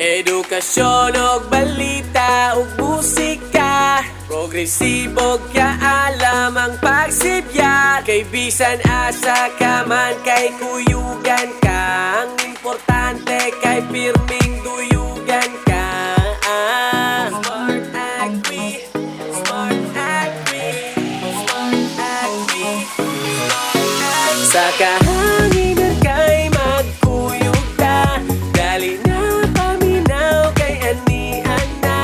Edukasyon og balita ug musika, progresibo kaalam ang pagsibya. Kay bisan asa ka man kay kuyugan ka, ang importante kay pirming duyugan ka. Smart Agri, Smart Agri, Smart Agri, Smart Agri. Sa kahanginan kay magkuyog ta, dali na paminaw kay anian na.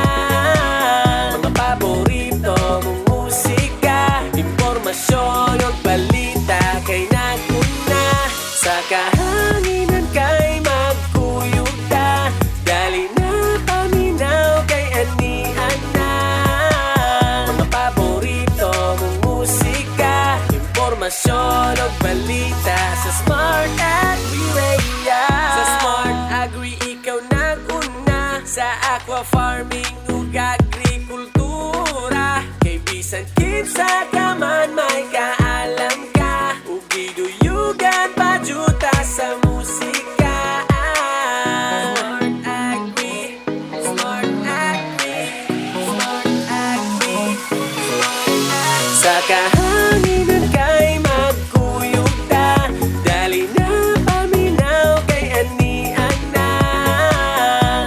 Mga paborito mong musika, impormasyon o balita kay naguna. Sa kahanginan kay magkuyog ta, dali na paminaw kay anian na. Mga paborito mong musika, impormasyon o balita sa Smart Agri Radio. Sa Smart Agri ikaw naguna, sa aqua farming ug agrikultura. Kay bisan kinsa ka man may kaalam ka, ug giduyugan pa juta sa musika. Smart Agri, Smart Agri, Smart Agri, Smart Agri. Sa kahanginan kay magkuyog ta, dali na paminaw kay anian na.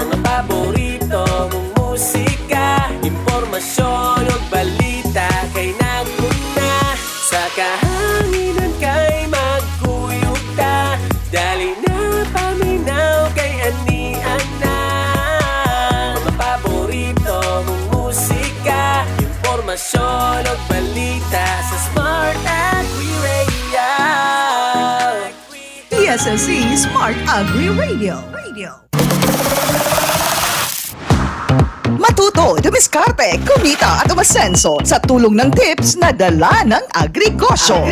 Mga paborito mong musika, impormasyon o balita kay naguna. Sa kahanginan kay magkuyog ta, dali na paminaw kay anian na. Mga paborito mong musika, impormasyon o balita sa Smart Agri Radio. PSSC Smart Agri Radio. Matuto, dumiskarte, kumita at umasenso sa tulong ng tips na dala ng Agrigosyo.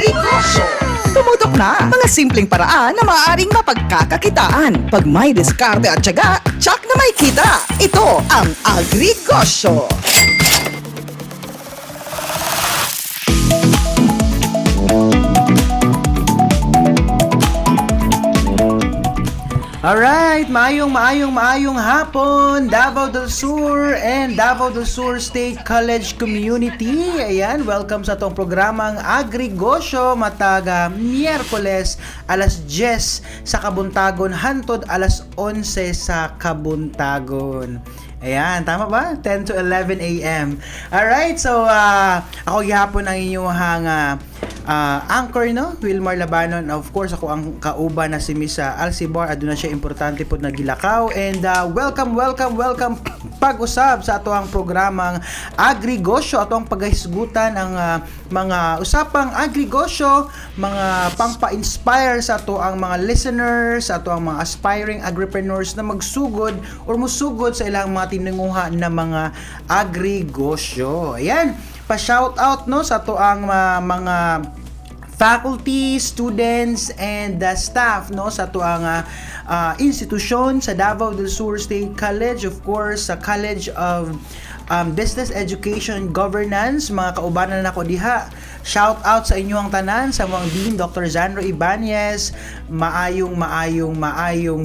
Tumutok na mga simpleng paraan na maaaring mapagkakakitaan. Pag may diskarte at tiyaga, tsak na may kita. Ito ang Agrigosyo. Alright, maayong hapon, Davao del Sur and Davao del Sur State College Community. Ayan, welcome sa itong programang Agrigosyo mataga Miyerkules alas 10 sa Kabuntagon hantod alas 11 sa Kabuntagon. Ayan, tama ba? 10 to 11 a.m. Alright, so ako gihapon ang inyong anchor, no? Wilmar Labanon. Of course, ako ang kauban na si Miss Alcibar. Aduna siya importante po na gilakaw. And welcome pag-usab sa ato ang programang Agrigosyo. Ato ang paghisgutan ang mga usapang Agrigosyo, mga pangpa-inspire sa ato ang mga listeners, sa ato ang mga aspiring agripreneurs na magsugod or musugod sa ilang mga tinunguha na mga Agrigosyo. Ayan, pa-shout out, no, sa ato ang mga faculty, students, and staff, no, sa ato ang institusyon sa Davao del Sur State College, of course, sa College of Business Education Governance, mga kaubanan na ko diha. Shout out sa inyong tanan, sa mga Dean Dr. Zanro Ibanez. Maayong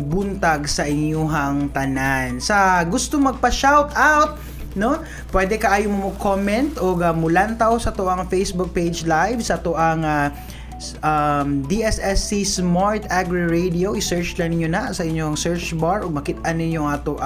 buntag sa inyong tanan. Sa gusto magpa-shout out, no, pwede ka ayo mo comment o mulantaw sa to ang Facebook page live sa to ang DSSC Smart Agri Radio. I-search lang niyo na sa inyong search bar o makita ninyo ato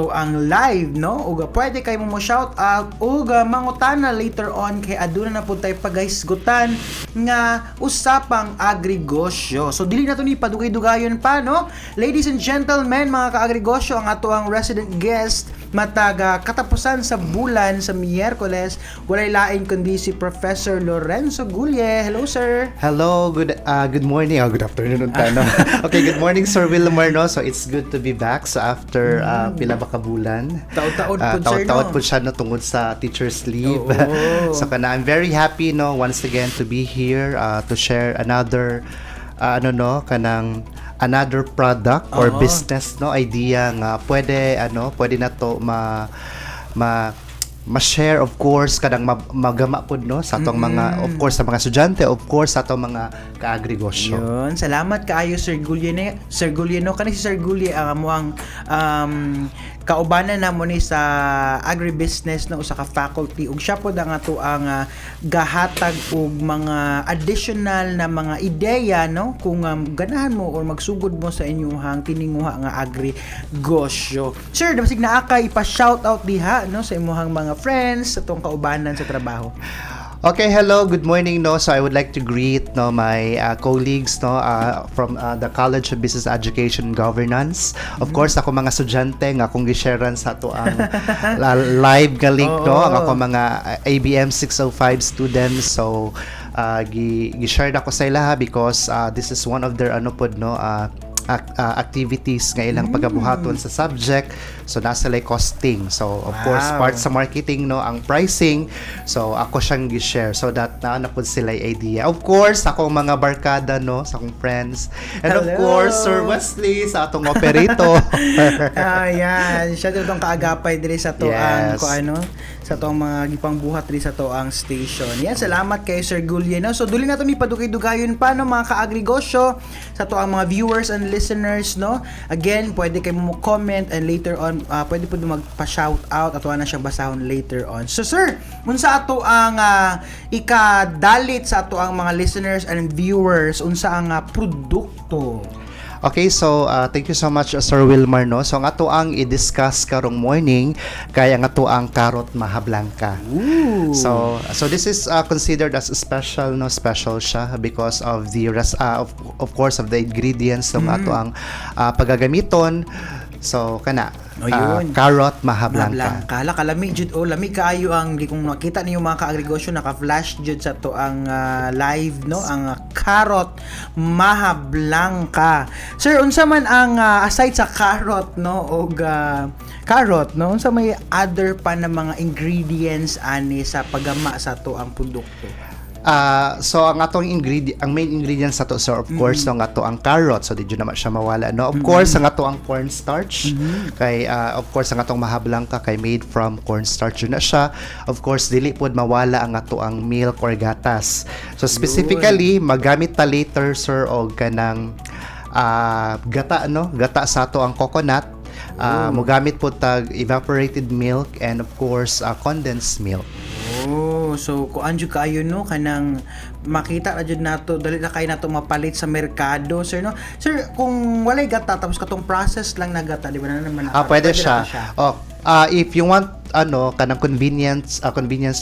ang live, no? O pwede kayo mo shout out o mangutana later on kay aduna na po tayo paghisgutan nga usapang Agrigosyo. So dili na to ni padugay-dugayon pa, no? Ladies and gentlemen, mga ka-Agrigosyo, ang ato ang resident guest mataga katapusan sa bulan sa Miyerkules, walay lain kundi si Professor Lorenzo Gulye. Hello, sir. Hello, good morning. Good afternoon. Okay, good morning, Sir Wilmar, no? So it's good to be back. So after pila ba ka bulan? Taon-taon po siya, no, tungod sa teacher's leave. So I'm very happy, no, once again to be here to share another another product or business, no, idea nga pwede na to ma-share of course kadang magama pod no sa atong mga of course sa mga estudyante, of course sa atong mga kaagrigosyo. Yun, salamat kaayo Sir Guliano. Sir Guliano kani si Sir Guli ang amuang kaubanan namo ni sa agribusiness na usa ka faculty ug siya pod ang ato ang gahatag og mga additional na mga ideya no kung ganahan mo or magsugod mo sa inyong tininguha nga agri-gosyo. Sir, basig naa ka ipa-shout out diha no sa imuhang mga friends sa tong kaubanan sa trabaho. Okay, hello, good morning no. So I would like to greet no my colleagues no from the College of Business Education and Governance. Of course, ako mga estudyante nga akong gi-sharean sa to ang live nga link no, ang ako mga ABM 605 students. So gi-share ako sa ila because this is one of their ano pod no activities nga ilang pagabuhaton sa subject. So nasa like costing, so of course part sa marketing no ang pricing, so ako siyang gi-share so that na pod sila idea. Of course akong mga barkada no sa akong friends, and of course Sir Wesley sa atong operator. Yan siya itong kaagapay diri sa to ang Yes. ko ano sa to ang mga gipang buhat diri sa to ang station. Yan, salamat kay Sir Guliano. So duli na to mi padugay-dugayon pa no mga kaagrigosyo sa to ang mga viewers and listeners no. Again, pwede kayo mo comment and later on pwede po magpa-shout out at wala na siyang basahon later on. So sir, unsa ato ang ikadalit sa ato ang mga listeners and viewers unsa ang produkto? Okay, so thank you so much Sir Wilmar no. So ang ato ang i-discuss karong morning kay ang ato ang carrot maha blanca. Ooh. So this is considered as special no, special siya because of the of course of the ingredients ng ato ang pagagamiton. So kana carrot maha blanca. Kala kalami jud lami kaayo ang di kung makita niyo mga kaagrigosyo naka-flash jud sa to ang live no ang carrot maha blanca. Sir, unsa man ang aside sa carrot no og carrot no unsa may other pa na mga ingredients ani sa paggama sa to ang produkto? So ang atong ang main ingredients sa to sir of course no nga to ang carrot, so di jud naman siya mawala no. Of course ang ato ang cornstarch kay of course ang atong maha blanca kay made from cornstarch na siya. Of course dili pod mawala ang ato ang milk or gatas. So specifically magamit ta later sir og kanang gata no, gata sa ato ang coconut. Mogamit po tag evaporated milk and of course condensed milk. So kuan jud kaayo no kanang makita ra jud nato dali na kay nato mapalit sa merkado sir no. Sir, kung walay gata tapos katong process lang na gata di ba na naman pwede siya. If you want kanang convenience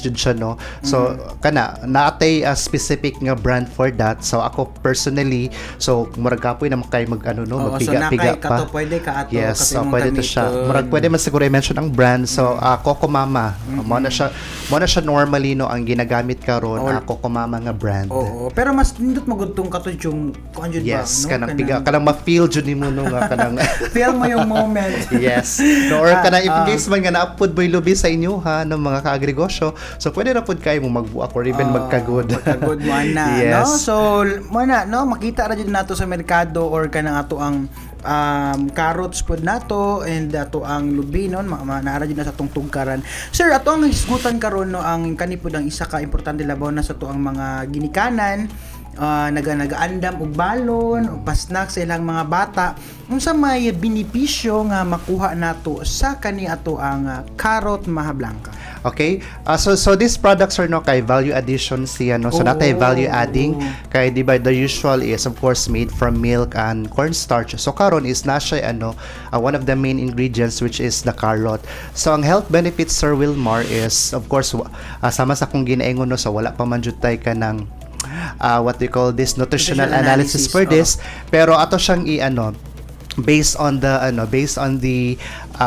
jud siya no. So kana naatay a specific nga brand for that. So ako personally, so murag kapoy na kay magpiga-piga pa. So pwede ka ato yes, so pwede to siya. Murag pwede man siguro i-mention ang brand. So Coco Mama. Mo na siya normally no ang ginagamit karon Coco Mama nga brand. Oo, pero mas nindot magudtong kato yung kuan jud ba yes, no? kanang piga kanang ma-feel jud nimo no nga kanang feel mo yung moment. yes. No, or kanang if in case man nga naapod boy lubi sa inyo ha ng mga kaagrigosyo, so pwede na pod kayo mo magbuak or even magkagod. Magkagod mo na yes. no. So mo na no makita ra jud nato sa merkado or kanang ato ang carrots pod nato and ato ang lubi non naara jud na sa tong tugkaran. Sir, ato ang hisgutan karon no ang kani pod ang isa ka importante labaw na sa to ang mga ginikanan nagaandam og balon o pasnak sa ilang mga bata. Unsa may benepisyo nga makuha nato sa kani ato ang carrot maha blanca? Okay? So these products are no kay value addition siya no. So natay value adding kay di ba the usual is of course made from milk and cornstarch. So karon is na siya one of the main ingredients which is the carrot. So ang health benefits Sir Wilmar is of course sama sa kung ginaingon no so wala pa man jud tay kanang what we call this nutritional analysis for this, pero ato siyang based on the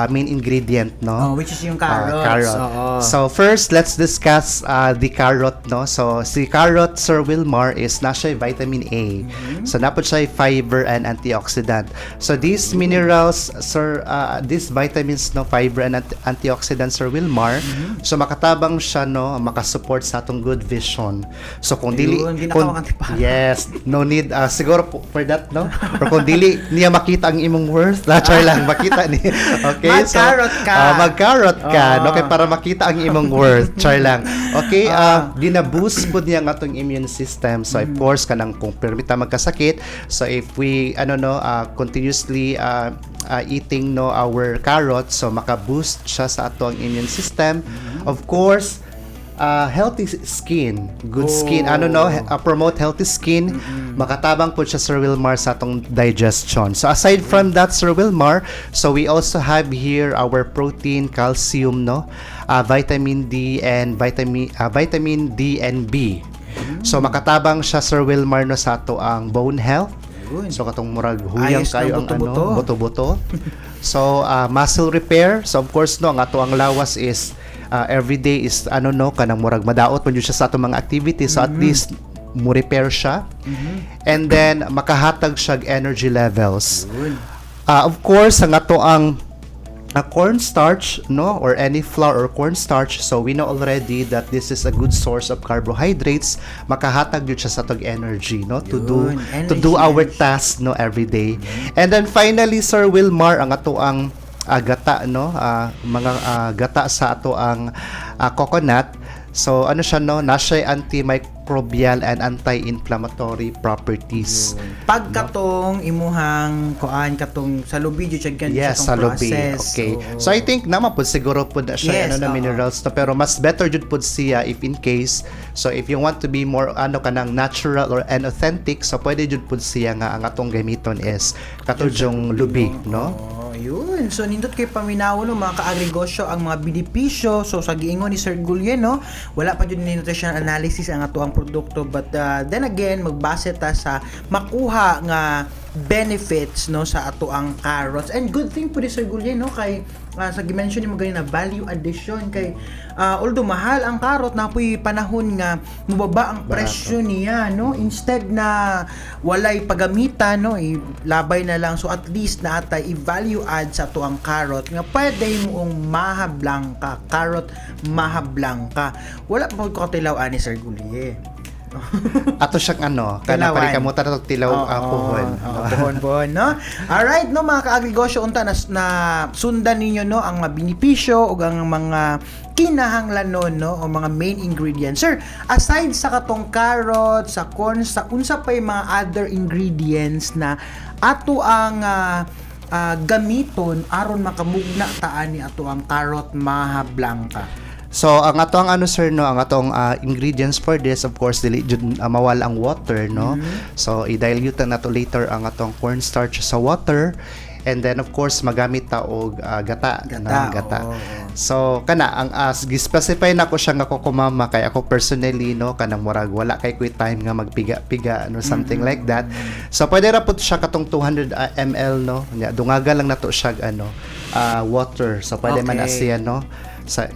main ingredient no, which is yung carrots. Carrot. So first let's discuss the carrot no. So si carrot Sir Wilmar is na siya vitamin A. So napod siya fiber and antioxidant. So these minerals sir these vitamins no, fiber and antioxidants Sir Wilmar, so makatabang siya no, makasupport sa atong good vision. So kung yes, no need siguro for that no, or kung dili niya makita ang imong worth, char lang makita ni. Okay? Mag-carrot ka. Mag-carrot ka. Oo. Okay, para makita ang imong worth. Char lang. Okay, gina-boost po niya ang atong immune system. So, of course, kanang kung permita magkasakit. So, if we, continuously eating our carrots, so maka-boost siya sa atong immune system. Of course, healthy skin, good skin, promote healthy skin, makatabang po siya, Sir Wilmar, sa atong digestion. So aside from that, Sir Wilmar, so we also have here our protein, calcium, vitamin D and vitamin D and B. So makatabang siya, Sir Wilmar, sa ato ang bone health. So katong murag huyang Ayos kayo na ang buto-buto. buto-buto. So muscle repair. So of course ang ato ang lawas is every day is kanang murag madaot man jud siya sa atong mga activities, so at least mo repair siya. And then makahatag siya energy levels. Of course ang ato ang cornstarch, or any flour or cornstarch, so we know already that this is a good source of carbohydrates. Makahatag jud siya sa atong energy, to do our tasks every day. And then finally, Sir Wilmar, ang ato ang gata, mga gata sa ato ang coconut. So siya, na siya antimicrobial and anti-inflammatory properties. Pag katong imuhang kuan katong sa lubi jud siya Yes, sa lubi. Okay. So I think naman po siguro po na siya Yes, na minerals to, pero mas better jud po siya if in case, so if you want to be more kanang natural and authentic, so pwede jud po siya nga ang atong gamiton is katudjong lubi, Yun. So, nindot kay paminaw mga ka-agrigosyo ang mga benepisyo. So, sa giingon ni Sir Gulye, wala pa dyan ni nutrition analysis ang ato ang produkto. But then again, magbase ta sa makuha nga benefits sa ato ang carrots. And good thing po ni Sir Gulye, kay sa gimension ni mo ganina value addition kay although mahal ang carrot, napoy panahon nga mubaba ang presyo niya, instead na walay pagamitan, ilabay na lang, so at least na atay i-value add sa to ang carrot nga pwede mong mahablang ka, carrot mahablang ka. Wala pa ko tilaw ani Sir Gulye. Ato siyang kana pari kamutan na tilaw puhon. Puhon, no? Alright, mga ka-agrigosyo, unta na sundan ninyo ang mga benepisyo o ang mga kinahanglanon o mga main ingredients. Sir, aside sa katong carrot, sa corn, sa unsa pa yung mga other ingredients na ato ang gamiton aron makamugna taan ni ato ang carrot mahablanca? So ang atong sir, ang atong ingredients for this, of course, dili jud mawala ang water, So i-dilute na to later ang atong cornstarch sa water, and then of course magamit ta og gata. So kana ang gi-specify na ko siya nga kokomama kay ako personally, kanang murag wala kay kuy time nga magpiga-piga, something like that. So pwede ra pud siya katong 200 ml, dungagan lang nato siya water. So pwede man na siya,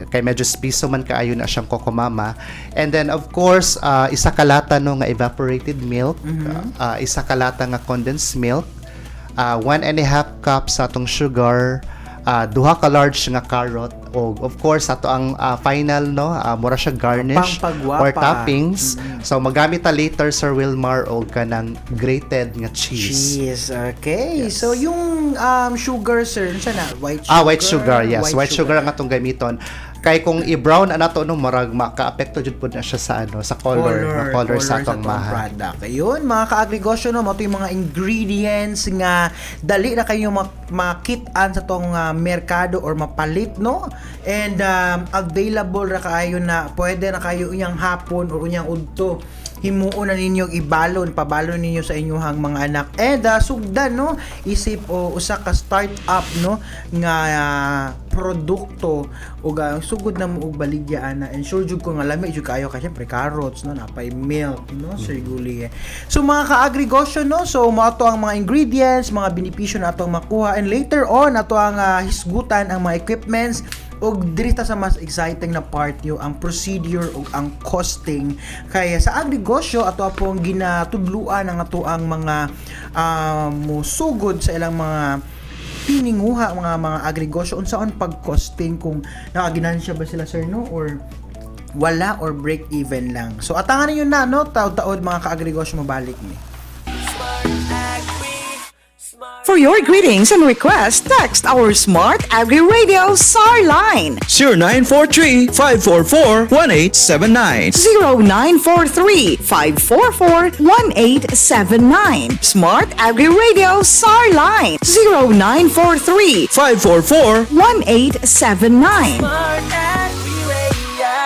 kay medyo spiso man kaayo na siyang kokomama. And then of course isa ka lata nga evaporated milk, isa ka lata nga condensed milk, 1.5 cup sa atong sugar, duha ka large nga carrot, o of course ato ang final mura siya garnish or toppings. So magamit ta later, Sir Wilmar, og kanang grated nga cheese. Okay. Yes. So yung sugar, sir, siya na white sugar. White sugar, yes. White sugar ang atong gamiton. Kay kung i-brown nato murag maka-apekto jud pud na siya sa color sa atong product. Ayun, mga ka-agrigosyo, mo ito yung mga ingredients nga dali na kayo makitaan sa tong merkado or mapalit, and available ra kayo na pwede na kayo unyang hapon or unyang udto himuon na ninyo pabalon ninyo sa inyong mga anak. And sugdan, isip o usa ka startup nga produkto o sugod na mo og baligya and sure jud ko nga lami jud kayo kasi syempre carrots napay milk, Sir Gulye. So mga ka-agrigosyo, so mo ato ang mga ingredients, mga benepisyo na atong makuha, and later on ato ang hisgutan ang mga equipments, og diri ta sa mas exciting na part ang procedure o ang costing. Kaya sa agrigosyo ato pong ginatudluan ang ato ang mga musugod sa ilang mga pininguha mga agrigosyo unsaon pag-costing, kung nakaginansya ba sila, sir, or wala, or break even lang. So atangan niyo na taud-taod mga ka-agrigosyo, mabalik ni. Smart Agri, Smart For your greetings and requests, text our Smart Agri Radio SAR line 0943-544-1879. 0943-544-1879. Smart Agri Radio SAR line 0943-544-1879. Smart Agri Radio.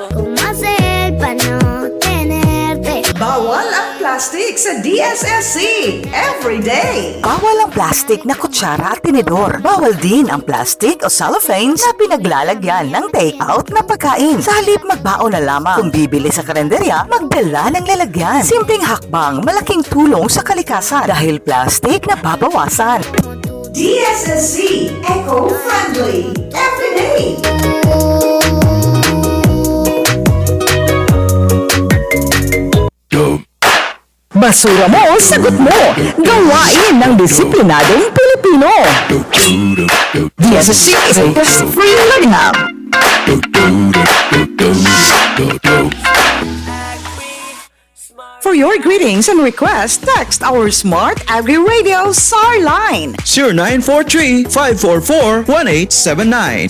¿Cómo hacer para no tenerte? Bawal ang plastic sa DSSC everyday. Bawal ang plastic na kutsara at tinidor. Bawal din ang plastic o cellophane na pinaglalagyan ng take-out na pagkain. Sa halip magbaon na lamang. Kung bibili sa kalenderya, magdala ng lalagyan. Simpleng hakbang, malaking tulong sa kalikasan dahil plastic na babawasan. DSSC Eco-Friendly Everyday. Basura mo, sagot mo. Gawain ng disiplinadong Pilipino. DSSC is a pest-free learning hub. For your greetings and requests, text our Smart Agri Radio SAR line 0943-544-1879.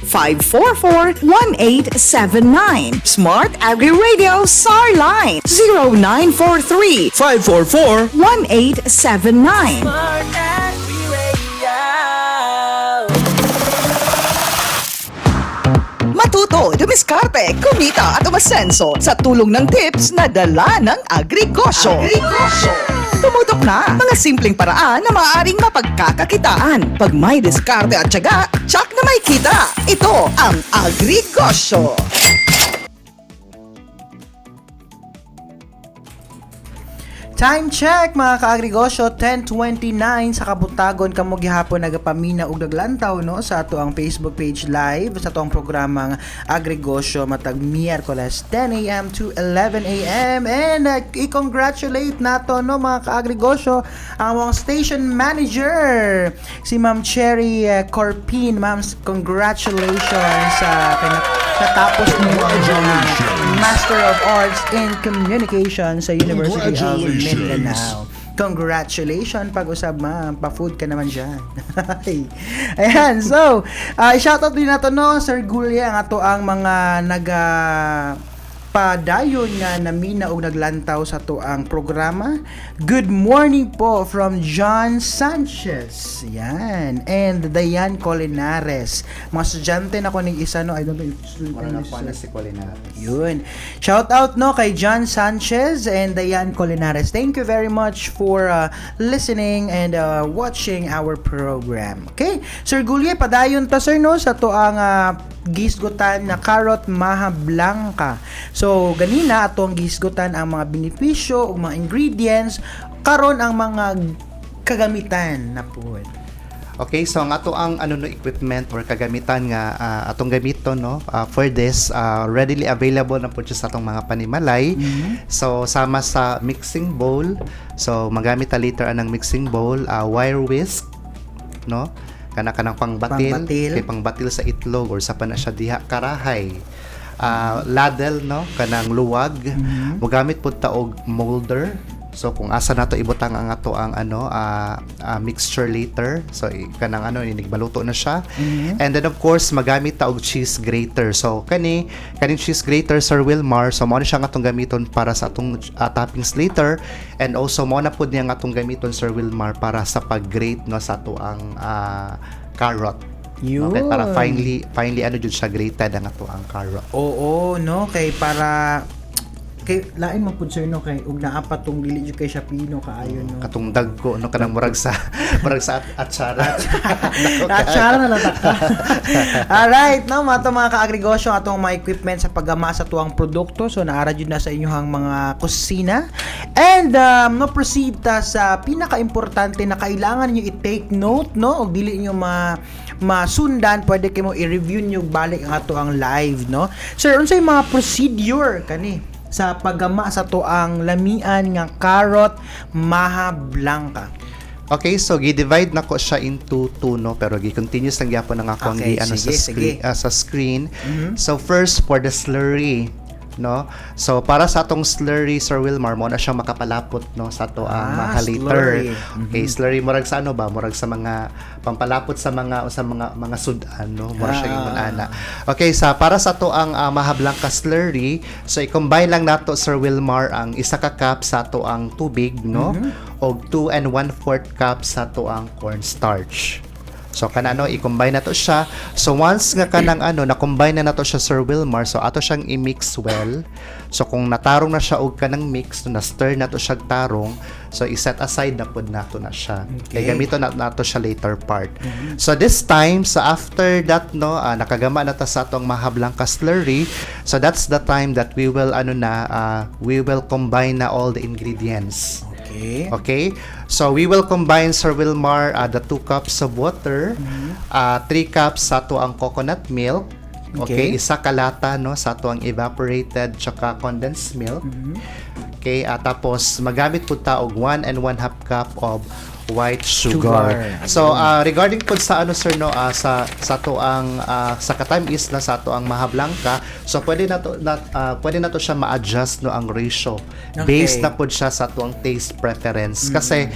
0943-544-1879. Smart Agri Radio SAR line 0943-544-1879. Smart Agri Radio. Matuto, dumiskarte, kumita at umasenso sa tulong ng tips na dala ng Agrigosyo. Tumutok na mga simpleng paraan na maaaring mapagkakakitaan. Pag may diskarte at tiyaga, tsak na may kita. Ito ang Agrigosyo. Time check mga ka-agrigosyo, 10:29 sa kabutagon kamo gihapon nagapamina og naglantaw no sa ato ang Facebook page live sa ato ang programang Agrigosyo matag Miyerkules 10 a.m. to 11 a.m. and i-congratulate nato no mga ka-agrigosyo ang mga station manager si Ma'am Cherry Corpin. Ma'am, congratulations sa natapos niyo ang Master of Arts in Communication sa University of Mindanao. Congratulations, pag-usab ma'am. Pa-food ka naman dyan. Ayan, so, shoutout din nato no, Sir Gulya, ang ato ang mga padayon nga namina og naglantaw sa to ang programa. Good morning po from John Sanchez. Yan. And Dayan Colinares. Mga estudyante na ko ng isa no. I don't know if si Colinares. yun. Shout out no kay John Sanchez and Dayan Colinares. Thank you very much for listening and watching our program. Okay? Sir Gulye, padayon ta sir no sa to ang gisgutan na carrot maha blanca. So, ganina atong gisgutan ang mga benepisyo ug mga ingredients karon ang mga kagamitan na po. Okay, so ang ato ang equipment or kagamitan nga atong gamiton no for this readily available na po sa atong mga panimalay. So sama sa mixing bowl. So magamit ta later anang mixing bowl, wire whisk no. Kanang pangbatil, kay pangbatil sa itlog or sa pana siya diha karahay. Ladle no, kanang luwag. Mogamit pud ta og molder. So kung asa nato ibutang ang ato ang mixture later. So kanang inigbaluto na siya. And then of course magamit ta og cheese grater. So kaning cheese grater Sir Wilmar, so mao na siya nga atong gamiton para sa atong toppings later, and also mao na pud niya nga atong gamiton Sir Wilmar para sa pag-grate no sa ato ang carrot. Yun. Okay, para finally jud siya grated ang ato ang carrot. Oo, no, kay para kay lain man pud sir no kay ug naa pa tong dili jud kay siya pino kaayo no. Katong dagko no kanang murag sa atsara. Atsara na lang ta. Alright, no, mga ka-agrigosyo atong mga equipment sa paggama sa tuwang produkto. So naara jud na sa inyong mga kusina. And proceed ta sa pinaka-importante na kailangan niyo i-take note no ug dili niyo masundan, pwede kayo mo i-review niyo balik ang ato ang live no. Sir, unsay mga procedure kani sa paggama sa tuang lamian nga carrot maha blanca? Okay, so gi-divide na ko siya into two no, pero gi-continuous lang gyapon ang akong Okay, sa sige. screen. So first for the slurry. no. So para sa atong slurry, Sir Wilmar, mo na siyang makapalapot, no, sa ato ang mga liter. Slurry. Okay, slurry murag sa ano ba, murag sa mga pampalapot sa mga sudan, no, murag siya ingon ana. Okay, para sa ato ang mahablang ka slurry, so i-combine lang nato, Sir Wilmar, ang isa ka cup sa ato ang tubig, no, og 2 1/4 cup sa ato ang cornstarch. So kanano i-combine nato siya. So once nga kanang na-combine na nato siya, Sir Wilmar, so ato siyang i-mix well. So kung natarong na siya og kanang mix, na stir nato siya tarong, so i-set aside na pud nato na siya. Kay gamito nato siya later part. So this time, so after that, no, nakagama na ta sa atong mahablang ka slurry. So that's the time that we will we will combine na all the ingredients. Okay? So, we will combine, Sir Wilmar, the 2 cups of water, 3 cups sa to ang coconut milk, okay? Isa kalata, no, sa to ang evaporated tsaka condensed milk. Okay? Tapos, magamit po ta og 1 1/2 cup of white sugar. So, regarding po sa sir, no, sa to ang sa katamis na sa to ang mahablangka, so pwede na to siya ma-adjust, no, ang ratio. Based na po siya sa to ang taste preference. Kasi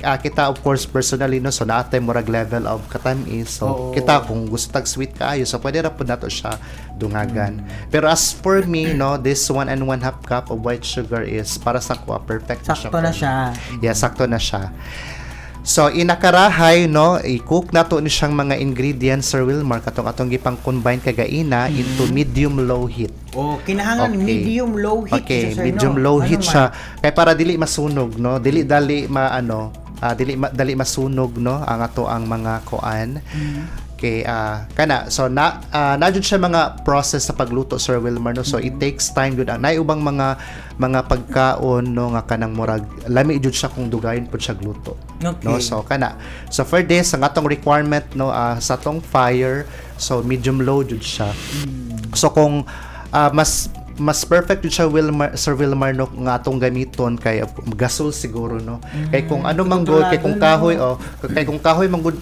kita, of course, personally, no, so naatay murag level of katamis. So kita kung gusto tag sweet kaayo, so pwede ra po nato siya dungagan. Pero as for me, no, this 1 1/2 cup of white sugar is para sa kuha perfect Sakto na siya. Yeah, sakto na siya. So, inakarahay, no, i-cook nato ni siyang mga ingredients, Sir Wilmar, atong gipang combine kagaina into medium-low heat. Oh, kinahanglan medium-low heat. Okay, siya, sir, medium-low no? heat siya. Kaya para dili masunog, no, dili dali masunog, no, ang ato ang mga kuan. Okay, so na jud siya mga process sa pagluto, Sir Wilmar, no. So it takes time jud. Nay ubang mga pagkaon, no, nga kanang murag lami jud siya kung dugayon pud siya gluto. Okay. No, so so for this ang atong requirement, no, sa atong fire, so medium low jud siya. So kung mas perfect yun siya, Sir Wilmar, no, nga atong gamiton kay gasol siguro, no. Kay kung ano man good, kay kung kahoy kung kahoy man good,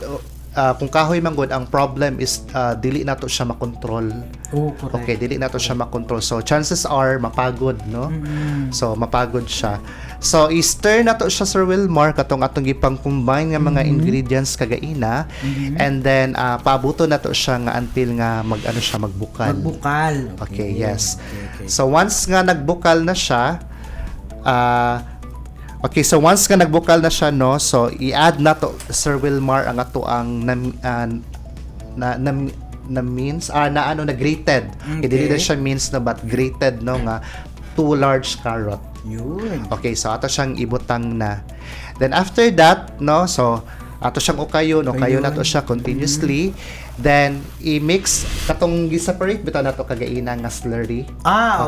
kung kahoy man good, ang problem is dili nato siya makontrol. Correct. Okay, dili nato siya makontrol. So chances are mapagod, no. So mapagod siya. So i-stir nato siya, Sir Wilmar, katong atong gipang combine nga mga ingredients kagaina, and then paabuto nato siya nga until nga magbukal. Okay, yes. Okay. So once nga nagbukal na siya, okay, so once nga nagbukal na siya, no, so i-add na to, Sir Wilmar, ang ato ang na grated. Okay. Dili na siya minced, no, but grated, no, nga 2 large carrot. Yun. Okay, so ato siyang ibutang na. Then after that, no, so ato siyang ukayon nato siya continuously. Then i-mix katong gi-separate bitaw nato kagaina nga slurry.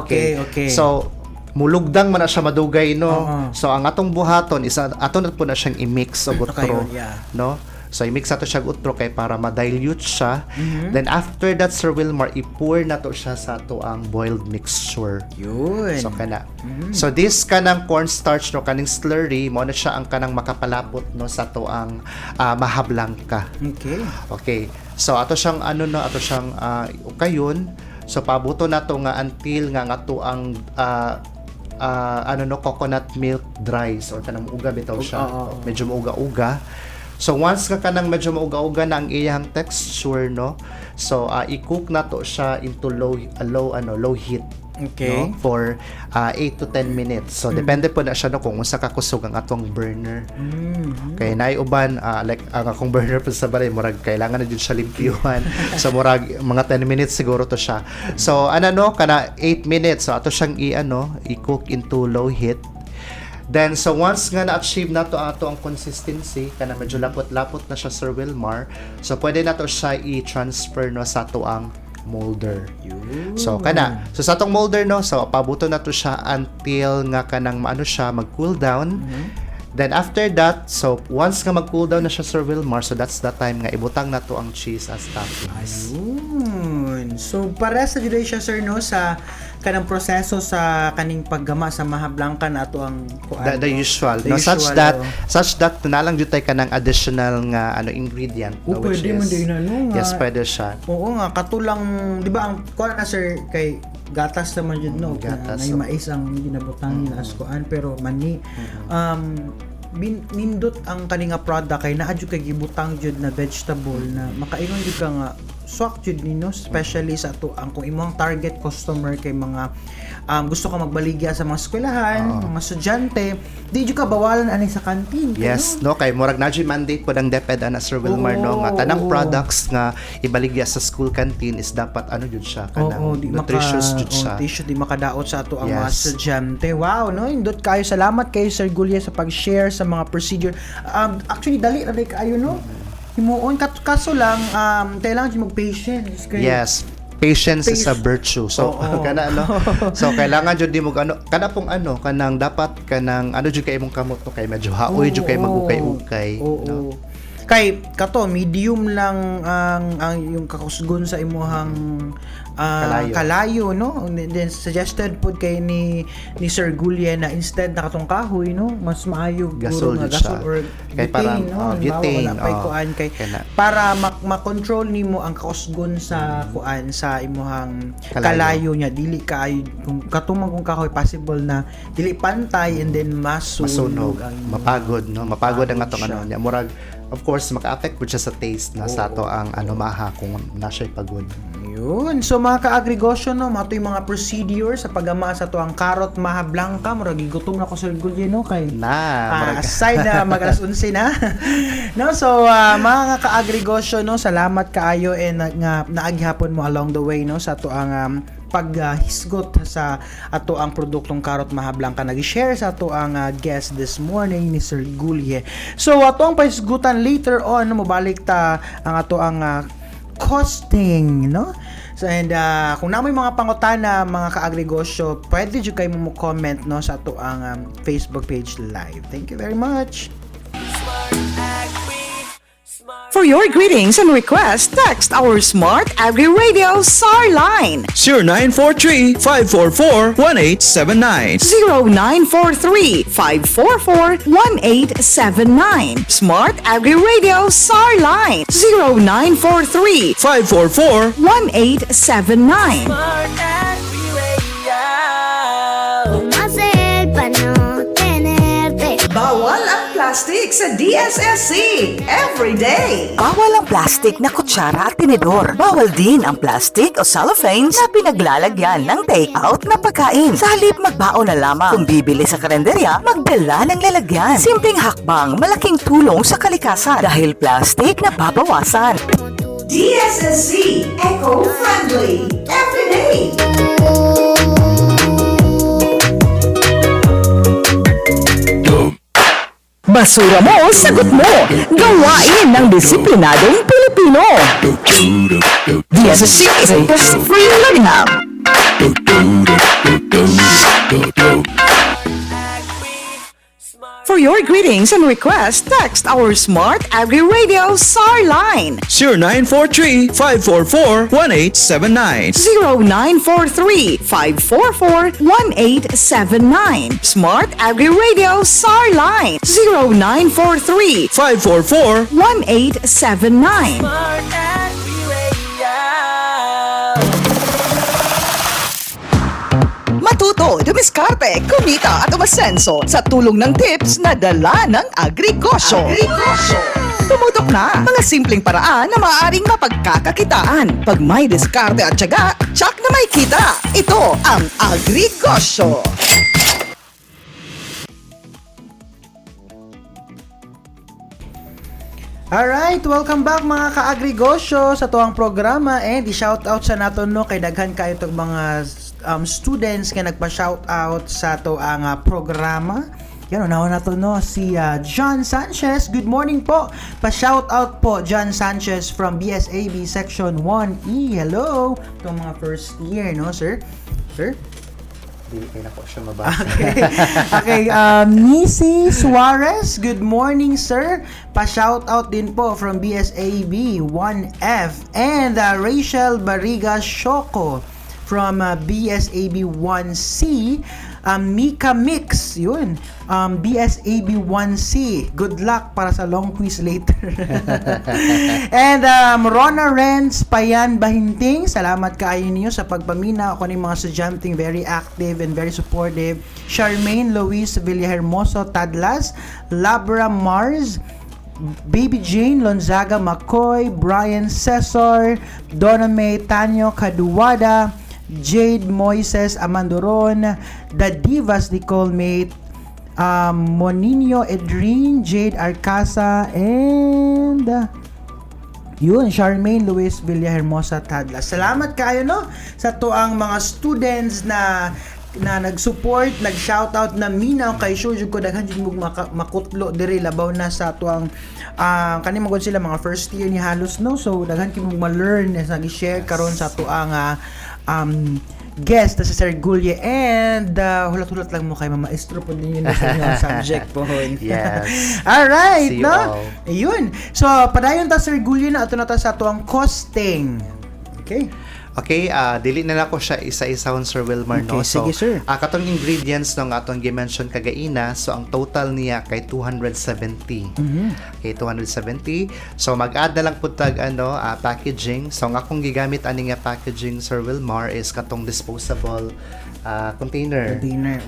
Okay. So mulugdang man na siya madugay, no. So ang atong buhaton is ato na po na siyang i-mix og utro, no. So i-mix ato siya og utro kay para ma-dilute siya. Then after that, Sir Wilmar, i-pour nato siya sa ato ang boiled mixture. Yun. So kana. So this kanang cornstarch, no, kaning slurry mo na siya ang kanang makapalapot, no, sa ato ang mahablangka. Okay. So ato siyang ukayon. So pabuto nato nga until nga ato ang coconut milk dries or kanang uga bitaw siya. Medyo mauga-uga. So once nga kanang medyo mauga-uga na ang iyang texture, no. So i-cook nato siya into low heat. Okay. No, for 8 to 10 minutes. So depende po na siya, no, kung unsa ka kusog ang atong burner. Kay naay uban like ang akong burner pa sa balay murag kailangan na jud siya limpyuhan. So murag mga 10 minutes siguro to siya. So kana 8 minutes, so ato siyang i-cook into low heat. Then so once nga na-achieve nato ang consistency, kana medyo lapot-lapot na siya, Sir Wilmar, so pwede nato siya i-transfer, no, sa ato ang molder. So sa atong molder, no, so pabuto nato siya until nga kanang siya mag-cool down. Then after that, so once nga mag-cool down na siya, Sir Wilmar, so that's the time nga ibutang nato ang cheese as toppings. Ayun. So para sa juday siya, sir, no, sa kanang proseso sa kaning paggama sa mahablangka nato ang the usual, no, such that nalang jud tay kanang additional nga ingredient, no, which pwede is man din yes, pwede siya. Oo nga, katulang, di ba, ang kuha na, sir, kay gatas naman yun no Gatas, na mais ang ginabutang nila as kuan pero mani nindot ang kaninga product kay naa jud kay gibutang jud na vegetable na makaingon jud ka nga swak jud nino especially sa ato ang kung imong target customer kay mga gusto ka magbaligya sa mga eskwelahan, mga estudyante, di jud ka bawalan ani sa canteen. Yes, no kay murag na jud mandate po ng DepEd ana Sir Wilmar no nga tanang products nga ibaligya sa school canteen is dapat ano jud siya kanang nutritious jud siya. Di makadaot sa ato ang mga Yes. estudyante. Wow, no? Indot kayo. Salamat kayo Sir Gulye sa pag-share sa mga procedure. Actually dali ra kayo no. Himuon kaso lang kailangan jud mag-patience kay Yes. Patience is a virtue. So kana ano. So kailangan jud di mo ano kana pong ano kanang dapat kanang ano jud kay imong kamot no kay medyo haoy jud kay magukay-ukay no. Kay kato medium lang ang yung kakusgon sa imuhang kalayo no, then suggested pod kay ni Sir Gulye na instead na katong kahoy no mas maayo Gasol nga jud gasol siya. or Kay para, butane, no butane, wala pa'y kuan kay Kaya para makontrol nimo ang kakusgon sa kuan sa imuhang Kalayo. kalayo niya dili kaayo kung katumang kung kahoy possible na dili pantay and then masunog Masunog, ang mapagod no, mapagod ang atong siya. ano niya murag of course maka-affect po siya sa taste na sa ato ang ano maha kung na siya'y pagod. Yun. So mga ka-agregosyo no, mga yung mga procedure sa pagama sa to ang carrot maha blanca, murag gigutom na ko Sir Gulye no kay Murag aside na mag alas 11 na. No, so mga ka-agregosyo no, salamat kaayo and nga naaghapon mo along the way no sa to ang paghisgot sa ato ang produktong carrot maha blanca nag-share sa ato ang guest this morning ni Sir Gulye. So ato ang pahisgutan later on mobalik ta ang ato ang costing no. So and kung namoy mga pangutana mga ka-agregosyo, pwede jud kayo mo comment no sa ato ang Facebook page live. Thank you very much. For your greetings and requests, text our Smart Agri Radio SAR line 0943-544-1879. 0943-544-1879. Smart Agri Radio SAR line 0943-544-1879. Smart Agri Radio. ¿Cómo hacer para no tenerte? Bawal ang plastic sa DSSC every day. Bawal ang plastic na kutsara at tinidor. Bawal din ang plastic o cellophane na pinaglalagyan ng take-out na pagkain. Sa halip magbaon na lamang. Kung bibili sa kalenderya, magdala ng lalagyan. Simpleng hakbang, malaking tulong sa kalikasan dahil plastic na babawasan. DSSC, eco-friendly, everyday. Basura mo, sagot mo. Gawain ng disiplinadong Pilipino. DSSC is a free learning app. For your greetings and requests, text our Smart Agri Radio SAR line 0943-544-1879. 0943-544-1879. Smart Agri Radio SAR line 0943-544-1879. Smart Agri Radio. Matuto, dumiskarte, kumita at umasenso sa tulong ng tips na dala ng Agrigosyo. Tumutok na mga simpleng paraan na maaaring mapagkakakitaan. Pag may diskarte at tiyaga, tsak na may kita. Ito ang Agrigosyo. Alright, welcome back mga ka-agregosyo sa tuwang programa and i-shoutout sa nato no kay daghan kayo itong mga students nga nagpa-shoutout sa tuwang programa. Yan, unawa na to no, si John Sanchez. Good morning po. Pa-shoutout po, John Sanchez from BSAB Section 1E. Hello. Itong mga first year, no, sir? Sir? Dili kay nako siya mabasa. Okay, Nisi Suarez, good morning sir. Pa-shoutout din po from BSAB 1F and Rachel Barriga Shoko from BSAB 1C. Mika Mix, yun. BSAB1C, good luck para sa long quiz later. And Rona Renz Payan Bahinting, salamat kaayo ninyo sa pagpamina ako ng mga estudyanteng very active and very supportive. Charmaine Luis Villahermoso Tadlas, Labra Mars, Baby Jane Lonzaga McCoy, Brian Cesar, Donna May Tanyo Kaduwada, Jade Moises Amandoron, The Divas Nicole Mate, Moninho Edrin, Jade Arcasa, and yun, Charmaine Luis Villahermosa Tadlas. Salamat kayo no sa tuang mga students na nag-support, nag-shoutout na minaw kay Shoujo ko daghan jud mo makutlo diri labaw na sa tuang kani magod sila mga first year ni halos no, so daghan kimo ma-learn sa gi-share karon sa tuang guest na si Sir Gulye, and hulat-hulat lang mo kay maestro po din yun sa inyong subject po. Yes. Alright, See you no? all. Ayun. So, padayon ta Sir Gulye na ato na ta sa tuang costing. Okay. Okay, dili na nako siya isa-isahon, Sir Wilmar, no? Okay, sige, sir. Katong ingredients no nga atong gi-mention kagaina, so ang total niya kay 270. Okay, 270. So mag-add na lang pud tag packaging. So ang akong gigamit ani nga packaging, Sir Wilmar, is katong disposable container.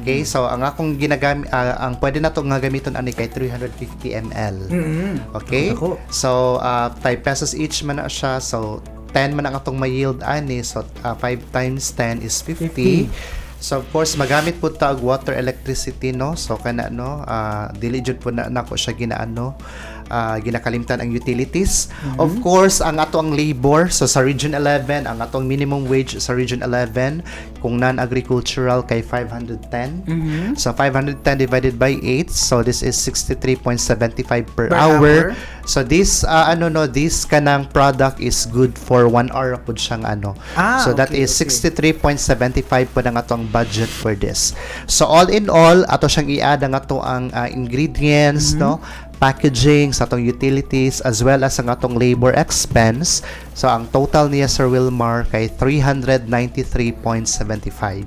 Okay, so ang akong ginagamit ang pwede na to nga gamiton ani kay 350 ml. Okay? So 5 pesos each man na siya. So 10 man ang atong ma-yield ani, so 5 times 10 is 50. So of course magamit pud ta og water, electricity, no, so kana no dili jud po na nako siya ginakalimtan ang utilities. Of course ang ato ang labor, so sa Region 11 ang atong minimum wage sa Region 11 kung non-agricultural kay 510. So 510 divided by 8, so this is 63.75 per hour. So this this kanang product is good for 1 hour pud siyang so that is 63.75 pud ang atong budget for this. So all in all ato siyang i-add ang ato ang ingredients, no, packaging, sa atong utilities, as well as ang atong labor expense. So ang total niya, Sir Wilmar, kay 393.75.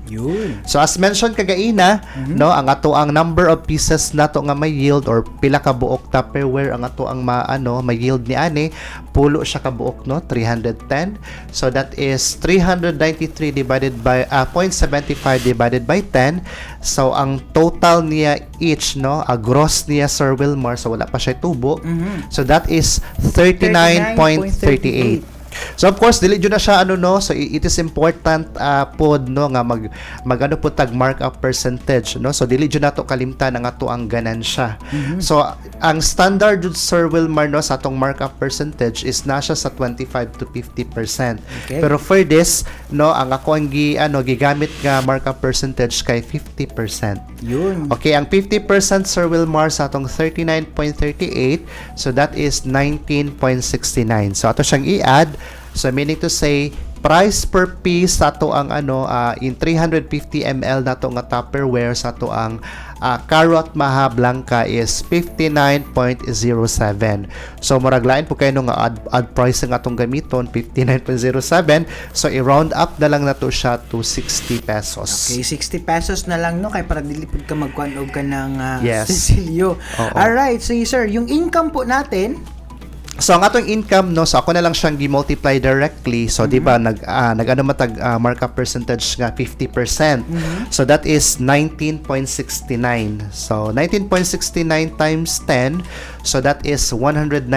Yun. So as mentioned kagaina, no, ang ato ang number of pieces nato nga may yield or pila ka buok Tupperware ang ato ang may yield ni ani, pulo siya ka buok, no, 310. So that is 393 divided by 0.75 divided by 10. So ang total niya each, no, gross niya, Sir Wilmar, so wala pa siya tubo. So that is 39.38. So of course dili jud na siya so it is important pod no nga mag po tag markup percentage, no, so dili jud nato kalimtan ang ato ang ganansya. So ang standard jud, Sir Wilmar, no, sa atong markup percentage is na siya sa 25 to 50%. Pero for this, no, ang ako ang gigamit nga markup percentage kay 50%. Yun. Okay, ang 50%, Sir Wilmar, sa atong 39.38, so that is 19.69. So ato siyang i-add. So meaning to say, price per piece sa ato ang in 350 ml nato nga Tupperware sa ato ang Carrot Maha Blanca is 59.07. So muraglain po kayo nga add price nga atong gamiton 59.07. So i-round up na lang nato siya to 60 pesos. Okay, 60 pesos na lang, no, kay para dilipod ka magkuanog ka ng Yes. Cecilio. Alright, so sir, yung income po natin. So ang atong income, no, so ako na lang siyang gi-multiply directly. So di ba matag markup percentage nga 50%. So that is 19.69. So 19.69 times 10, so that is 196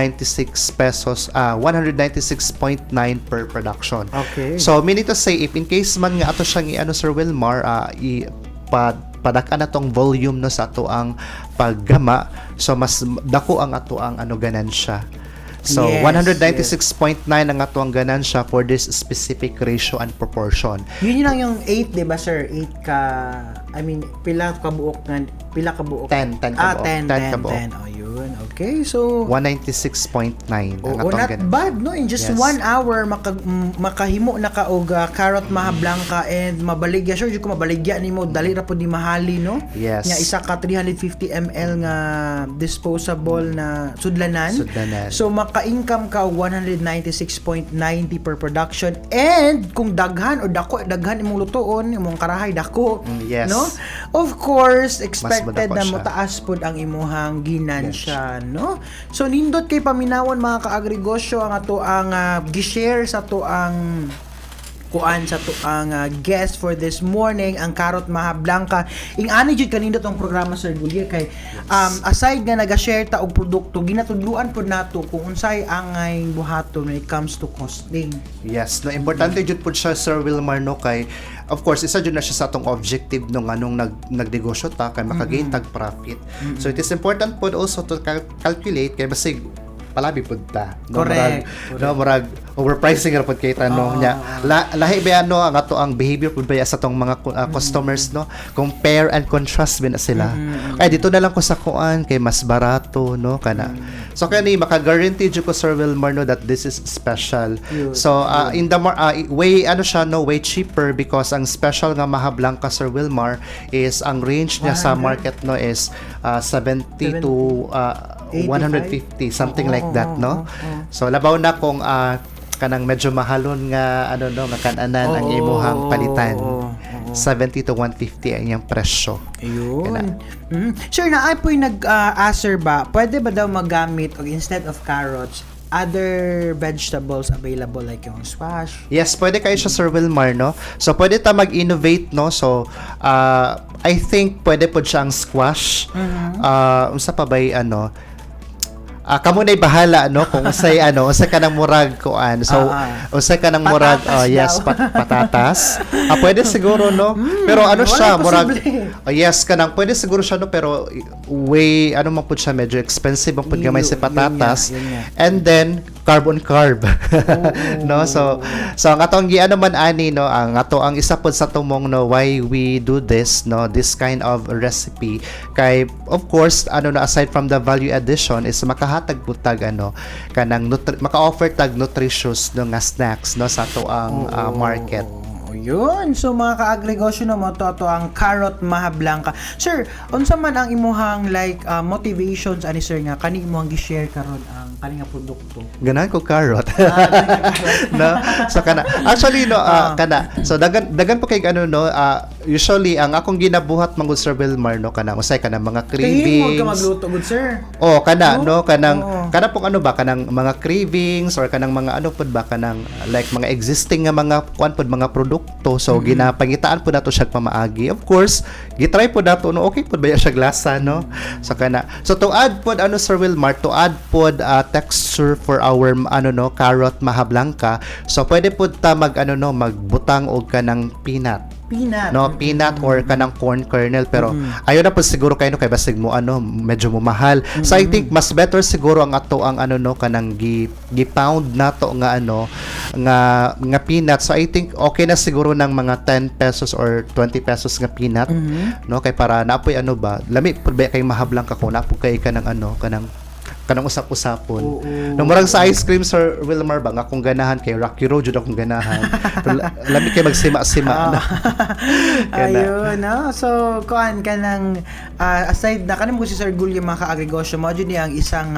pesos, 196.9 per production. Okay. So meaning to say, if in case man nga ato siyang Sir Wilmar, padakan na tong volume, no, sa ato ang paggama, so mas dako ang ato ang ganansya. So, Yes, 196.9 ang ato ang ganansya for this specific ratio and proportion. Yun lang yung 8, di ba, sir? 8 ka, I mean, pila ka buok? 10 ka buok. 10. Oh, yun. Okay, so 196.9 ang Oo, atong not ganun. bad, no? In just Yes. 1 hour, makahimo na ka og carrot maha blanca and mabaligya. Sure, ko mabaligya nimo dali ra pud ni mahali, no? Yes. Nya isa ka 350 ml nga disposable na sudlanan. Sudlanan. So maka-income ka og 196.90 per production, and kung daghan o daghan imong lutoon, imong karahay dako, Yes. no? Of course, expected madako na siya. motaas pud ang imuhang ginansya, no? So nindot kay paminawon mga kaagrigosyo ang ato ang gi-share sa to ang kuan sa to ang guest for this morning, ang Carrot Maha Blanca. Ing ani jud kanindot ang programa Sir Gulye kay aside nga naga-share ta og produkto, ginatudluan pud nato kung unsay angay buhaton when it comes to costing. Yes, no, importante jud pud siya, Sir Wilmar, no, kay of course isa jud na siya sa atong objective nung anong nagnegosyo ta kay makagain tag profit. So it is important pud also to calculate kay basig palabi pud ta. No, Correct. murag overpricing ra pud kay tanong nya. Lahi ba ano ang ato ang behavior pud ba sa tong mga customers, no? Compare and contrast ba na sila. Ay dito na lang ko sa kuan kay mas barato, no, kana. So kani maka-guarantee jud ko, Sir Wilmar, no, that this is special. So in the way ano siya, no, way cheaper because ang special nga Maha Blanca, Sir Wilmar, is ang range niya sa market, no, is 70 to 150, something like that, no? So labaw na kung kanang medyo mahalon nga ano, no, nga kananan ang imuhang palitan. 70 to 150 ang iyang presyo. Ayun. Sir, naay po'y nag-answer ba, pwede ba daw magamit o instead of carrots, other vegetables available like yung squash? Yes, pwede kayo siya, Sir Wilmar, no? So, pwede ta mag-innovate, no? So, I think pwede po siya ang squash. Unsa pa ba'y, ano, kamo na'y bahala, no, kung usay usay ka ng murag kuan. So usay ka ng murag Patatas yes, daw. patatas. Pwede siguro, no, pero ano siya, wala murag posible. yes kanang pwede siguro siya, no, pero way man pud siya, medyo expensive ang pud gamay sa patatas. Yun nga. And then carb on carb. No, so ang atong giano man ani, no, ang ato ang isa pod sa tumong, no, why we do this, no, this kind of recipe kay of course no, aside from the value addition is makahatag butag kanang maka-offer tag nutritious, no, nga snacks, no, sa ato ang market. Yun. So mga kaagrigosyo na mo to ang Carrot Maha Blanca. Sir, unsa man ang imuhang like motivations ani sir nga kani imuhang gi-share karon ang kani nga produkto? Ganahan ko carrot. No, so kana actually, no, kana so dagan po kay no, usually ang akong ginabuhat mangud, Sir Wilmar, no, kanang usay kanang mga Kahin mo ka cravings. magluto good sir. Kana, No? no, kanang Oo. kana pong ba kanang mga cravings or kanang mga pud ba kanang like mga existing nga mga mga produkto. So ginapangitaan po nato siya pamaagi. Of course, gitry po nato, no, okay pud ba siya lasa, no? So kana. So to add pod Sir Wilmar, to add pod texture for our no, Carrot Maha Blanca. So pwede pod ta magbutang og kanang peanut. Peanut or kanang corn kernel, pero ayo na po siguro kayo, no, kay basig mo medyo mahal. So I think mas better siguro ang ato ang no, kanang gi-pound nato nga nga peanut. So I think okay na siguro ng mga 10 pesos or 20 pesos nga peanut, no, kay para naapoy ba lami pud ba kay Maha Blanca ko naapoy kay kanang kanang usap-usapon. No, murag sa ice cream, Sir Wilmar, ba nga akong ganahan kay Rocky Road jud akong ganahan. Pero lami kay magsima-sima na. Ayun, no? So, kuan ka ng aside na kanin mo si Sir Gulye mga kaagrigosyo, mo dyan ang isang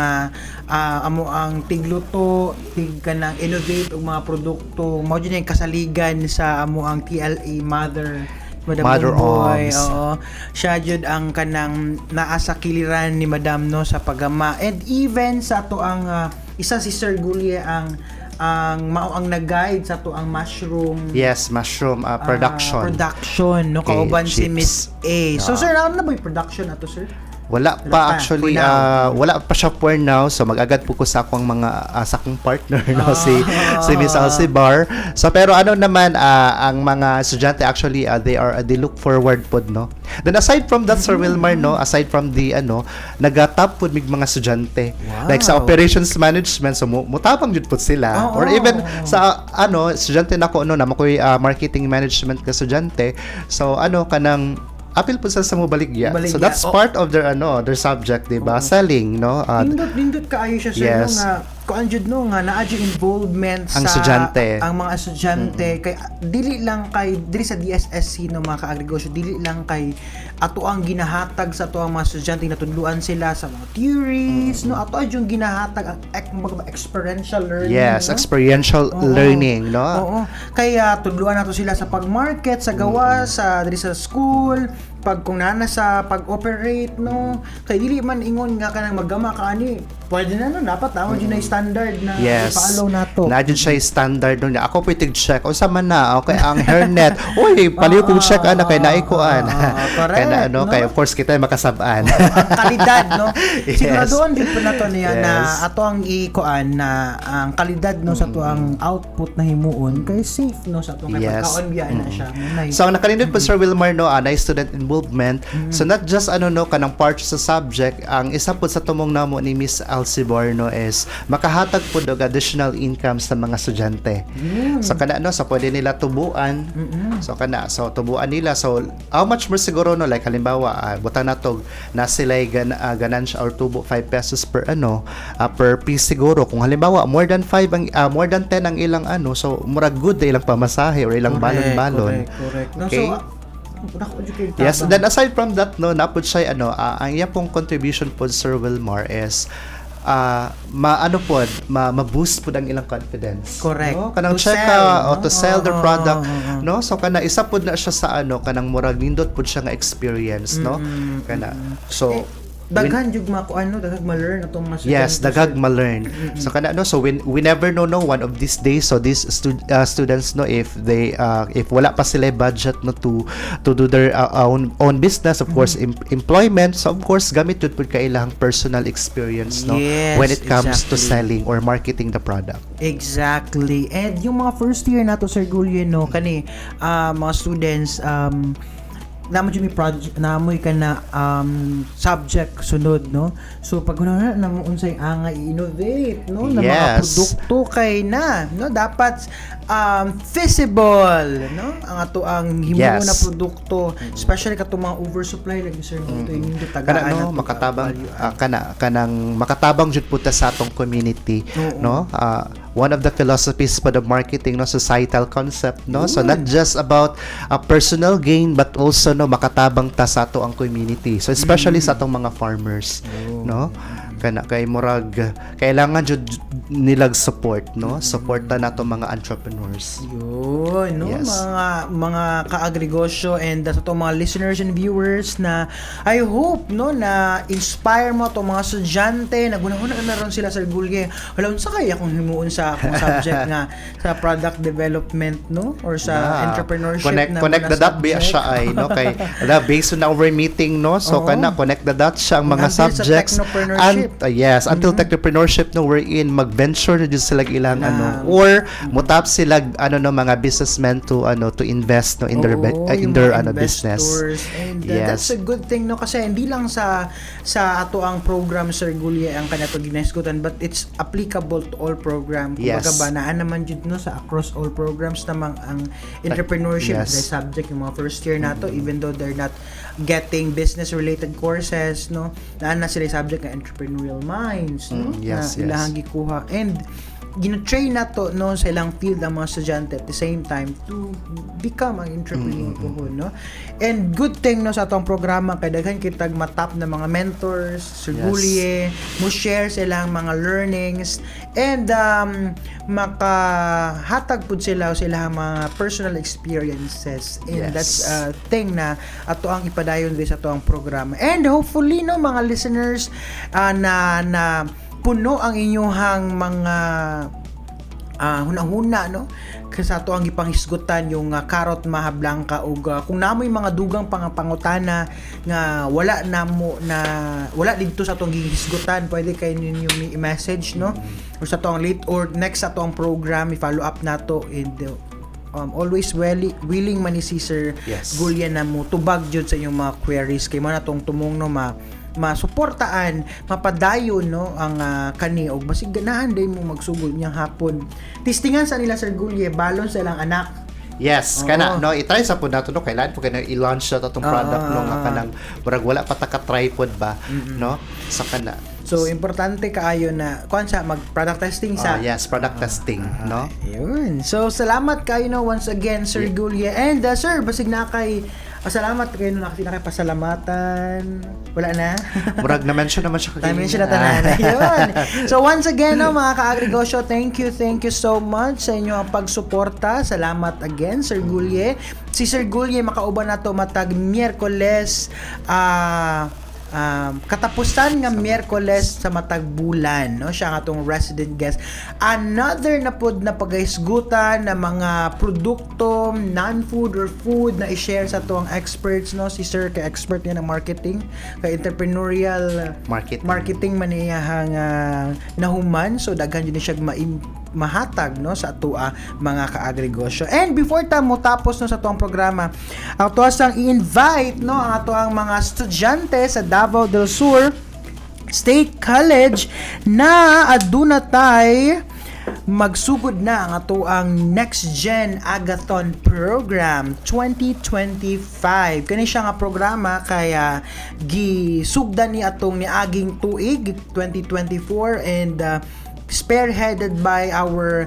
amo ang tigluto, ka ng innovate og mga produkto, mo dyan ang kasaligan sa amo ang TLA Mother Boy, Oms. oo. Siya jud ang kanang naa sa kiliran ni Madam, no, sa paggama. And even sa to ang isa si Sir Gulye ang mao ang nag-guide sa to ang mushroom Yes, mushroom production. no, kauban si chips. Miss A. So sir, ano na ba yung production ato sir? Wala pa, pa actually, for now. wala pa siya for now. So mag-agad po ko sa akong mga sa akong partner, no, si Miss Alcibar. So pero naman ang mga estudyante actually they look forward pod, no. Then aside from that, Sir Wilmar, no, aside from the nagatap pod mig mga estudyante. Like sa operations management, so mutabang jud pod sila. Or even sa estudyante nako, no, na makoy marketing management ka estudyante. So kanang apil po sa baligya. Baligya. So that's Oh. part of their subject, di ba? Selling, no? Nindot kaayo siya sir yes. no, nga kuan jud no nga naa jud involvement Ang sa estudyante. ang mga estudyante kay dili lang kay diri sa DSSC no mga kaagrigosyo dili lang kay ato ang ginahatag sa ato ang mga estudyante natudluan sila sa mga theories no ato ay yung ginahatag ang experiential learning Yes, no? experiential Oo. learning, no? Oo. Kaya tudluan nato sila sa pag-market, sa gawa, sa diri sa school, pag kung nana sa pag-operate no. Kay dili man ingon nga kanang maggama ka ani. Pwede na no, dapat tama jud na standard na Yes. i-follow nato. Nadyan siya yung standard nun. Ako po check. O sama na. Okay, ang hairnet. Uy, paliw kong check. Kay naikuan. correct, Kaya no? kaya of course kita makasabaan. Ang kalidad no. Yes. Siguraduhan din po nato niya na Yes. ato ang ikuan na ang kalidad no sa ato ang output na himuon kay safe no sa ato kay Yes. pagkaon biya na siya. Munay. So, ang nakalindot po Sir Wilmar, no, na student involvement. So, not just, kanang part sa subject, ang isa po sa tumong namo ni Miss Alcibor, no, is makahatag po og additional income sa mga estudyante. So, so, pwede nila tubuan. So, so, tubuan nila. So, how much more siguro, no, like, halimbawa, butang natog, na sila ganansya or tubo 5 pesos per, per piece siguro. Kung halimbawa, more than 10 ang ilang, so, murag good na ilang pamasahe or ilang balon-balon. Correct. No, Okay. so, nako-educate Yes, then aside from that, no, napod siya, ang iya pong contribution po Sir Wilmar is, ma-boost po ang ilang confidence. Correct. No? Kanang To check sell, no? to sell their Oo, product, oo. no? So, isa po na siya sa, kanang murag nindot po siya nga experience, no? So, Daghan jud makuan no, daghang ma-learn atong mga yes, dagag ma-learn. So so we never know one of these days, so these students no, if they if wala pa sila budget no to do their own business, of course employment, so of course gamit jud pud kailang personal experience no, Yes, when it comes to exactly. selling or marketing the product. Exactly. And yung mga first year nato Sir Gulye no kani mga students namo jud mi project namoy ka na subject sunod no. So pag na namo unsay anga i-innovate no na mga Yes. produkto kay na no dapat feasible no ang ato ang himo Yes. na produkto especially katong mga oversupply like Sir dito yung tagaan Kana no, nato makatabang value. kanang makatabang jud puta sa atong community, Oo. no? One of the philosophies pa of marketing, no, societal concept, no? So not just about personal gain but also no makatabang ta sa ato ang community. So especially sa atong mga farmers, no? Kana kay murag kailangan jud nilag support, no? Supporta nato mga entrepreneurs. Yun, no? Yes. Mga kaagrigosyo and sa itong mga listeners and viewers na I hope, no, na inspire mo itong mga estudyante na gunahuna na ron sila sa Gulye. Hala, unsa kaya kung himuon sa akong subject nga sa product development, no? Or sa entrepreneurship connect the dot biya siya ay, no, kay based on our meeting, no, so Oo. connect the dot siya ang mga Until sa subjects technopreneurship. yes, until technopreneurship, no, we're in mag-venture na dyan sila ilang or mutap sila mga businessmen to invest no in their yung their mga business. investors. And Yes. that's a good thing, no, kasi hindi lang sa ato ang program Sir Gulye ang kanato ginaisgutan, but it's applicable to all program. Kumbaga Yes. ba naan naman jud no sa across all programs namang ang entrepreneurship Yes. the subject yung mga first year nato, even though they're not getting business related courses, no, naan na sila subject ng entrepreneurial minds, no, yes, na ilahang gikuha. And gina-train na to no sa ilang field ang mga estudyante at the same time to become ang entrepreneur po, no. And good thing no sa atong programa kay daghan kitag matap na mga mentors Sir Yes. Gulye mo share sa ilang mga learnings and makahatag pud sila sa ilang mga personal experiences, and Yes. that's a thing na ato ang ipadayon sa ato ang programa. And hopefully no mga listeners na puno ang inyong mga hunahuna no kasi ato ang ipanghisgutan yung karot maha blanca ug kung namoy mga dugang pangutana nga wala dito sa atong gihisgutan, pwede kay ninyo i-message no or sa atong late or next sa atong program i-follow up nato, and always willing man ni si Sir Yes. Gulye na mo tubag jud sa inyong mga queries kay mo natong tumong no masuportaan, mapadayon no ang kani og basig ganahan day mo magsugod niyang hapon. Tistingan sa nila Sir Gulye balon sa ilang anak Yes, kana no i-try sa pud nato no kailan po kana i-launch sa tatong product no nga kanang murag wala pa ta ka tripod ba no sa kana. So importante kaayo na kuan sa mag product testing sa. Yes, product testing no. Yun. So salamat kayo no once again Sir Gulye and sir basig na kay salamat kayo no nakita kay pasalamatan. Wala na. Murag na mention naman siya kagaya. Mention na tanan. Yun. So once again no mga ka-agrigosyo, thank you so much sa inyo ang pagsuporta. Salamat again Sir Gulye. Si Sir Gulye makauban nato matag Miyerkules katapusan nga Miyerkules sa matag bulan no siya nga atong resident guest. Another na pod na pagaisgutan na mga produkto non-food or food na i-share sa atong experts no si sir kay expert niya ng marketing kay entrepreneurial marketing man niya nahuman so daghan yun siya mahatag no sa atua mga ka-agrigosyo. And before ta mo tapos no sa tuang programa, ang tuwa sang i-invite no ang atuang mga estudyante sa Davao del Sur State College na aduna tay magsugod na ang atuang Next Gen Agathon Program 2025. Kani siya nga programa kaya gisugdan ni atong niaging tuig 2024 and spearheaded by our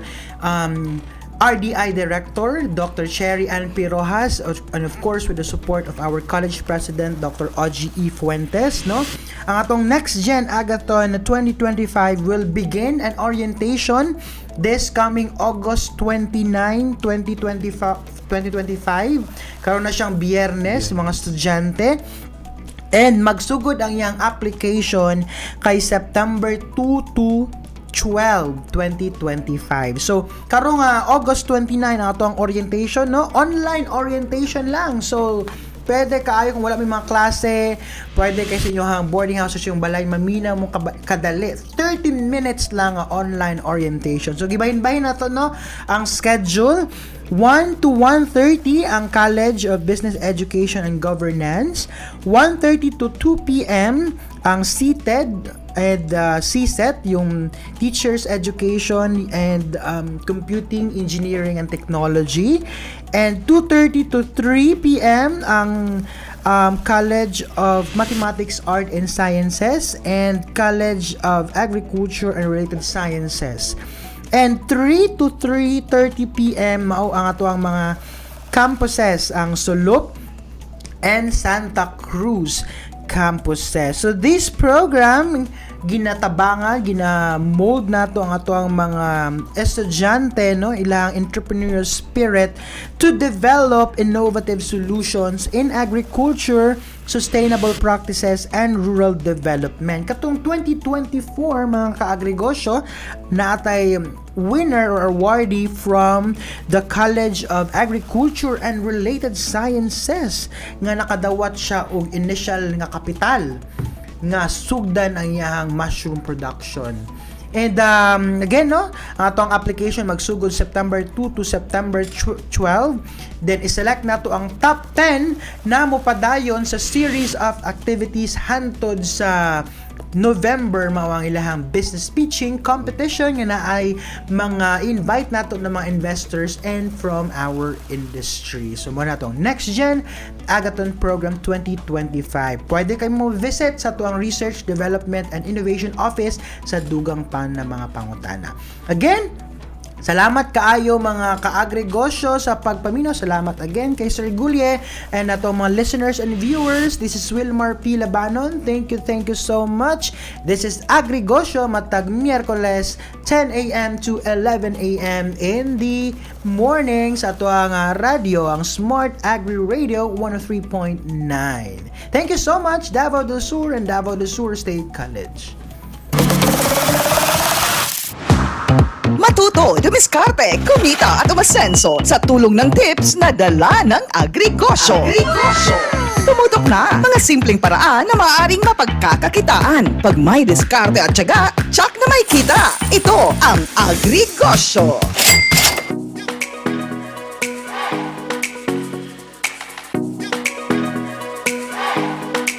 RDI Director, Dr. Cherry Ann P. Rojas, and of course with the support of our college president, Dr. Oji E. Fuentes, no? Ang atong Next Gen Agathon 2025 will begin an orientation this coming August 29, 2025. Karon na siyang Biyernes, mga estudyante. And magsugod ang iyang application kay September 2 to 12, 2025. So, karong August 29 ang ato ang orientation, no? Online orientation lang. So, pwede kaayo kung wala may mga klase, pwede kayo sa inyong boarding house sa yung balay, mamina mo kadali. 30 minutes lang online orientation. So, gibahin-bahin na to, no? Ang schedule, 1 to 1:30 ang College of Business Education and Governance, 1:30 to 2 p.m. ang CTED and CSET, yung Teachers Education and Computing, Engineering and Technology, and 2:30 to 3 p.m. ang College of Mathematics, Art and Sciences and College of Agriculture and Related Sciences. And 3 to 3:30 p.m. mao ang ato ang mga campuses, ang Sulup and Santa Cruz campuses. So this program ginatabangan, gina-mold nato ang ato ang mga estudyante, no, ilang entrepreneurial spirit to develop innovative solutions in agriculture, sustainable practices, and rural development. Katong 2024, mga ka-agrigosyo, naatay winner or awardee from the College of Agriculture and Related Sciences nga nakadawat siya og initial nga kapital nga sugdan ang iyang mushroom production. And again, no, ang atong application magsugod September 2 to September 12. Then iselect nato ang top 10 na mopadayon sa series of activities hantod sa November, mao ang ilahang business pitching competition nga naay mga invite nato na mga investors and from our industry. So mo na tong Next Gen Agathon Program 2025. Pwede kayo mo visit sa tuang Research, Development and Innovation Office sa dugang pan na mga pangutana. Again, salamat kaayo mga ka-agrigosyo sa pagpaminaw. Salamat again kay Sir Gulye and ato mga listeners and viewers. This is Wilmar P. Labanon. Thank you so much. This is Agrigosyo matag Miyerkules 10 a.m. to 11 a.m. in the morning sa ato ang radio, ang Smart Agri Radio 103.9. Thank you so much Davao del Sur and Davao del Sur State College. Matuto, dumiskarte, kumita at umasenso sa tulong ng tips na dala ng Agrigosyo. Tumutok na mga simpleng paraan na maaaring mapagkakakitaan. Pag may diskarte at tiyaga, tsak na may kita. Ito ang Agrigosyo.